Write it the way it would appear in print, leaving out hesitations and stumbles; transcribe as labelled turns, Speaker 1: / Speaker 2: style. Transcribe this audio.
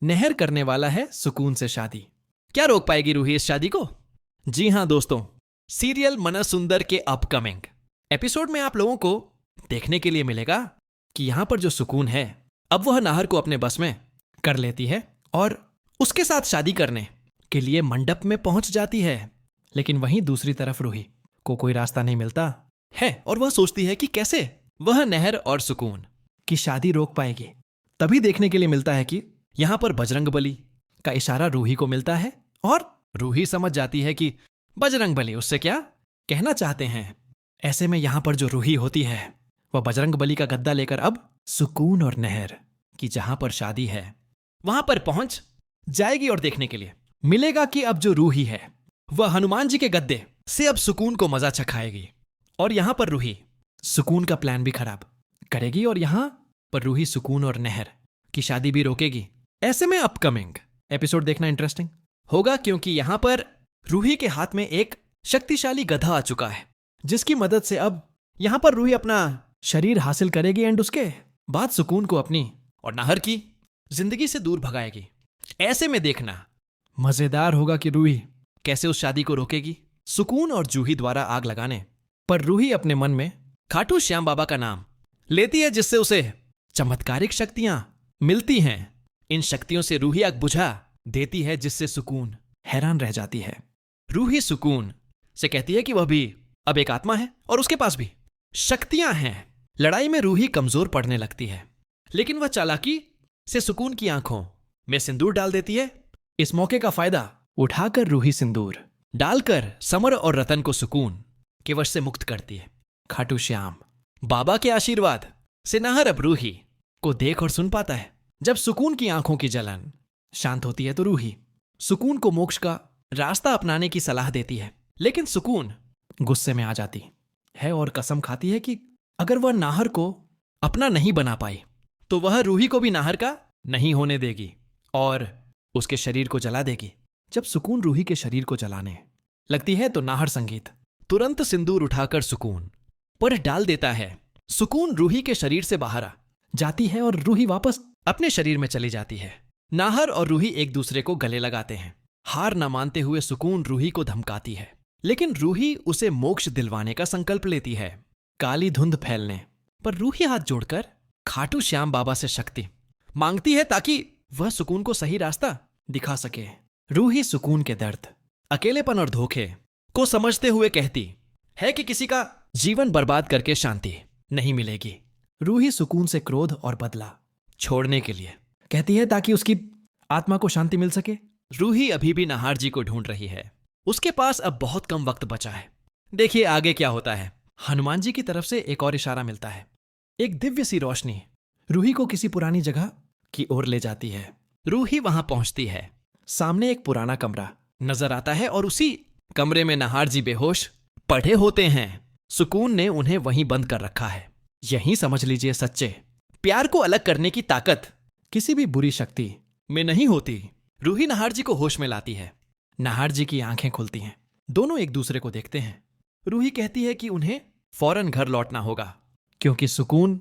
Speaker 1: नहर करने वाला है सुकून से शादी। क्या रोक पाएगी रूही इस शादी को? जी हां दोस्तों, सीरियल मनसुंदर के अपकमिंग एपिसोड में आप लोगों को देखने के लिए मिलेगा कि यहां पर जो सुकून है अब वह नाहर को अपने बस में कर लेती है और उसके साथ शादी करने के लिए मंडप में पहुंच जाती है। लेकिन वहीं दूसरी तरफ रूही को कोई रास्ता नहीं मिलता है और वह सोचती है कि कैसे वह नहर और सुकून की शादी रोक पाएगी। तभी देखने के लिए मिलता है कि यहां पर बजरंगबली का इशारा रूही को मिलता है और रूही समझ जाती है कि बजरंगबली उससे क्या कहना चाहते हैं। ऐसे में यहां पर जो रूही होती है वह बजरंगबली का गद्दा लेकर अब सुकून और नहर की जहां पर शादी है वहां पर पहुंच जाएगी और देखने के लिए मिलेगा कि अब जो रूही है वह हनुमान जी के गद्दे से अब सुकून को मजा चखाएगी और यहां पर रूही सुकून का प्लान भी खराब करेगी और यहां पर रूही सुकून और नहर की शादी भी रोकेगी। ऐसे में अपकमिंग एपिसोड देखना इंटरेस्टिंग होगा क्योंकि यहां पर रूही के हाथ में एक शक्तिशाली गधा आ चुका है जिसकी मदद से अब यहां पर रूही अपना शरीर हासिल करेगी एंड उसके बाद सुकून को अपनी और नाहर की जिंदगी से दूर भगाएगी। ऐसे में देखना मजेदार होगा कि रूही कैसे उस शादी को रोकेगी। सुकून और जूही द्वारा आग लगाने पर रूही अपने मन में खाटू श्याम बाबा का नाम लेती है जिससे उसे चमत्कारिक शक्तियां मिलती हैं। इन शक्तियों से रूही आग बुझा देती है जिससे सुकून हैरान रह जाती है। रूही सुकून से कहती है कि वह भी अब एक आत्मा है और उसके पास भी शक्तियां हैं। लड़ाई में रूही कमजोर पड़ने लगती है लेकिन वह चालाकी से सुकून की आंखों में सिंदूर डाल देती है। इस मौके का फायदा उठाकर रूही सिंदूर डालकर समर और रतन को सुकून के वश से मुक्त करती है। खाटू श्याम बाबा के आशीर्वाद से नाहर अब रूही को देख और सुन पाता है। जब सुकून की आंखों की जलन शांत होती है तो रूही सुकून को मोक्ष का रास्ता अपनाने की सलाह देती है लेकिन सुकून गुस्से में आ जाती है और कसम खाती है कि अगर वह नाहर को अपना नहीं बना पाई तो वह रूही को भी नाहर का नहीं होने देगी और उसके शरीर को जला देगी। जब सुकून रूही के शरीर को जलाने लगती है तो नाहर संगीत तुरंत सिंदूर उठाकर सुकून पर डाल देता है। सुकून रूही के शरीर से बाहर आ जाती है और रूही वापस अपने शरीर में चली जाती है। नाहर और रूही एक दूसरे को गले लगाते हैं। हार न मानते हुए सुकून रूही को धमकाती है लेकिन रूही उसे मोक्ष दिलवाने का संकल्प लेती है। काली धुंध फैलने पर रूही हाथ जोड़कर खाटू श्याम बाबा से शक्ति मांगती है ताकि वह सुकून को सही रास्ता दिखा सके। रूही सुकून के दर्द, अकेलेपन और धोखे को समझते हुए कहती है कि किसी का जीवन बर्बाद करके शांति नहीं मिलेगी। रूही सुकून से क्रोध और बदला छोड़ने के लिए कहती है ताकि उसकी आत्मा को शांति मिल सके। रूही अभी भी नाहर जी को ढूंढ रही है। उसके पास अब बहुत कम वक्त बचा है। देखिए आगे क्या होता है। हनुमान जी की तरफ से एक और इशारा मिलता है। एक दिव्य सी रोशनी रूही को किसी पुरानी जगह की ओर ले जाती है। रूही वहां पहुंचती है। सामने एक पुराना कमरा नजर आता है और उसी कमरे में नाहर जी बेहोश पड़े होते हैं। सुकून ने उन्हें वहीं बंद कर रखा है। यहीं समझ लीजिए सच्चे प्यार को अलग करने की ताकत किसी भी बुरी शक्ति में नहीं होती। रूही नाहर जी को होश में लाती है। नाहर जी की आंखें खुलती हैं। दोनों एक दूसरे को देखते हैं। रूही कहती है कि उन्हें फौरन घर लौटना होगा क्योंकि सुकून